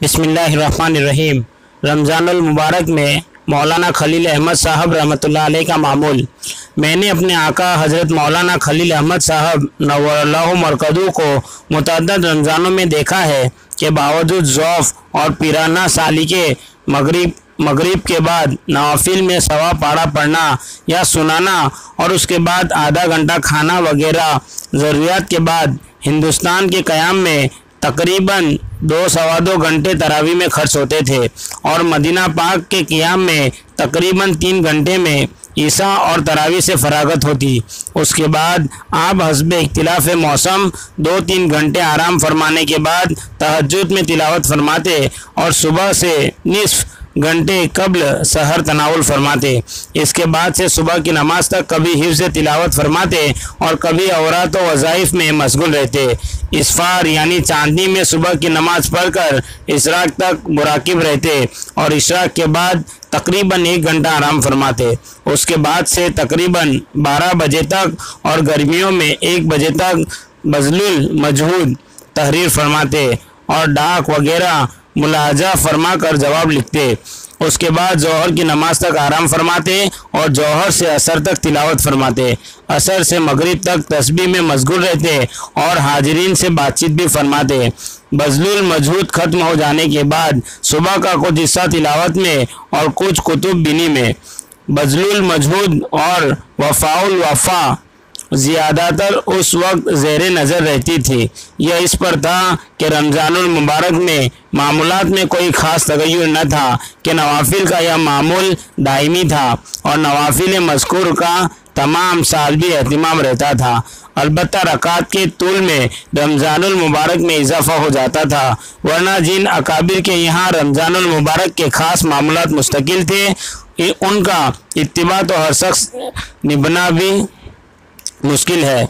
बिस्मिल्लाहिर्रहमानिर्रहीम। रमज़ानुल मुबारक में मौलाना खलील अहमद साहब रहमतुल्लाह अलैह का मामूल। मैंने अपने आका हज़रत मौलाना खलील अहमद साहब नव्वरल्लाहु मरकदहू को मुतअद्दिद रमज़ानों में देखा है कि बावजूद ज़ौफ़ और पिराना साली के मगरिब के बाद नवाफिल में सवा पारा पढ़ना या सुनाना और उसके बाद आधा घंटा खाना वगैरह ज़रूरियात के बाद हिंदुस्तान के क़याम में तकरीबन 2 घंटे तरावी में खर्च होते थे और मदीना पाक के क़ियाम में तकरीबन 3 घंटे में ईसा और तरावी से फरागत होती। उसके बाद आप हस्बे इख्तिलाफ मौसम 2-3 घंटे आराम फरमाने के बाद तहज्जुद में तिलावत फरमाते और सुबह से निस्फ घंटे कबल सहर तनाउल फरमाते। इसके बाद से सुबह की नमाज तक कभी हिफ्ज़ तिलावत फरमाते और कभी औरात व वज़ाइफ में मशगूल रहते। इसफार यानी चांदनी में सुबह की नमाज पढ़कर इशराक तक मुराकिब रहते और इशराक के बाद तकरीबन 1 घंटा आराम फरमाते। उसके बाद से तकरीबन 12 बजे तक और गर्मियों में 1 बजे तक बज़लुल मजहूद तहरीर फरमाते और डाक वगैरह मुलाहजा फरमा कर जवाब लिखते। उसके बाद जौहर की नमाज तक आराम फरमाते और जौहर से असर तक तिलावत फरमाते। असर से मगरिब तक तस्बीह में मशगूल रहते और हाजिरीन से बातचीत भी फरमाते। बज़लुल मजहूद ख़त्म हो जाने के बाद सुबह का कुछ हिस्सा तिलावत में और कुछ कुतुब बिनी में। बज़लुल मजहूद और वफ़ाउल वफ़ा ज़्यादातर उस वक्त ज़ेर नज़र रहती थी। यह इस पर था कि रमज़ानुल मुबारक में मामूलात में कोई ख़ास तगय्युर न था कि नवाफिल का यह मामूल दायमी था और नवाफिल मज़कूर का तमाम साल भी एहतिमाम रहता था। अलबत्ता रकात के तूल में रमज़ानुल मुबारक में इजाफ़ा हो जाता था, वरना जिन अकाबिर के यहाँ रमज़ानुल मुबारक के ख़ास मामूलात मुस्तकिल थे उनका इत्तिबा तो हर शख्स निभाना भी मुश्किल है।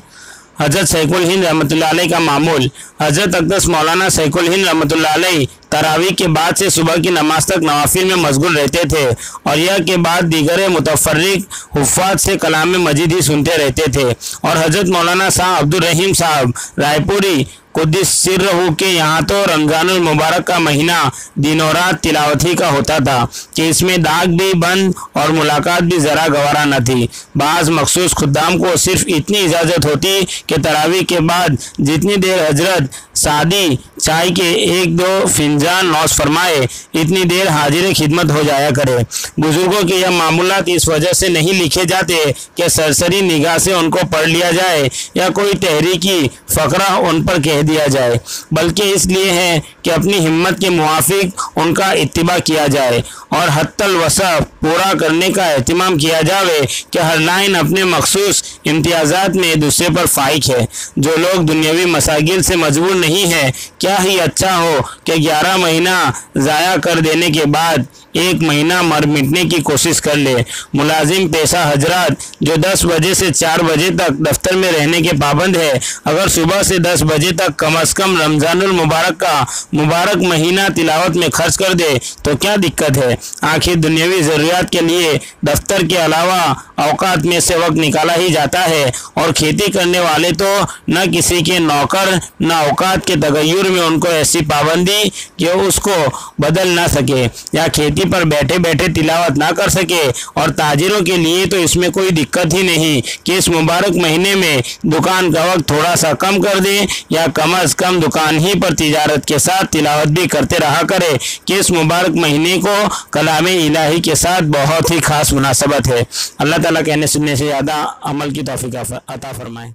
हज़रत सैकुल हिंद रहमतुल्लाह अलैह का मामूल। हज़रत अक़दस मौलाना सैकुल हिंद रहमतुल्लाह अलैह तरावी के बाद से सुबह की नमाज तक नवाफिल में मशगूल रहते थे और यह के बाद दीगर मुतफ़र्रिक़ हुफ़्फ़ाज़ से कलाम मजीद ही सुनते रहते थे। और हज़रत मौलाना शाह अब्दुर रहीम साहब रायपुरी कुद्दस सिर्रहू के यहाँ तो रमज़ानुल मुबारक का महीना दिनों रात तिलावत ही का होता था कि इसमें दाग भी बंद और मुलाकात भी ज़रा गवारा न थी। बाज़ मखसूस खुद्दाम को सिर्फ इतनी इजाज़त होती कि तरावी के बाद जितनी देर हजरत सादी चाय के 1-2 फिंजान नौश फरमाए इतनी देर हाजिर खिदमत हो जाया करे। बुज़ुर्गों के यह मामूलात इस वजह से नहीं लिखे जाते कि सरसरी निगाह से उनको पढ़ लिया जाए या कोई तहरीकी फ़करा उन पर कह दिया जाए, बल्कि इसलिए है कि अपनी हिम्मत के मुआफिक उनका इत्तिबा किया जाए और हत्तल वसा पूरा करने का एहतिमाम किया जाए कि हर लाइन अपने मखसूस इम्तियाज़ात में दूसरे पर फाइक है। जो लोग दुनियावी मसागिल से मजबूर नहीं है, क्या ही अच्छा हो कि 11 महीना ज़ाया कर देने के बाद 1 महीना मर मिटने की कोशिश कर ले। मुलाजिम पेशा हजरात जो 10 बजे से 4 बजे तक दफ्तर में रहने के पाबंद है, अगर सुबह से 10 बजे तक कम अज़ कम रमज़ानुल मुबारक का मुबारक महीना तिलावत में खर्च कर दे तो क्या दिक्कत है। आखिर दुनियावी ज़रूरियात के लिए दफ्तर के अलावा औकात में से वक्त निकाला ही जाता है और खेती करने वाले तो न किसी के नौकर न औकात के तगय्युर में उनको ऐसी पाबंदी कि उसको बदल ना सके या खेती पर बैठे बैठे तिलावत ना कर सके। और ताजिरों के लिए तो इसमें कोई दिक्कत ही नहीं कि इस मुबारक महीने में दुकान का वक्त थोड़ा सा कम कर दे या कम अज़ कम दुकान ही पर तिजारत के साथ तिलावत भी करते रहा करे कि इस मुबारक महीने को कलाम इलाही के साथ बहुत ही ख़ास मुनासबत है। अल्लाह ताला कहने सुनने से ज़्यादा अमल की तौफीक अता फरमाए।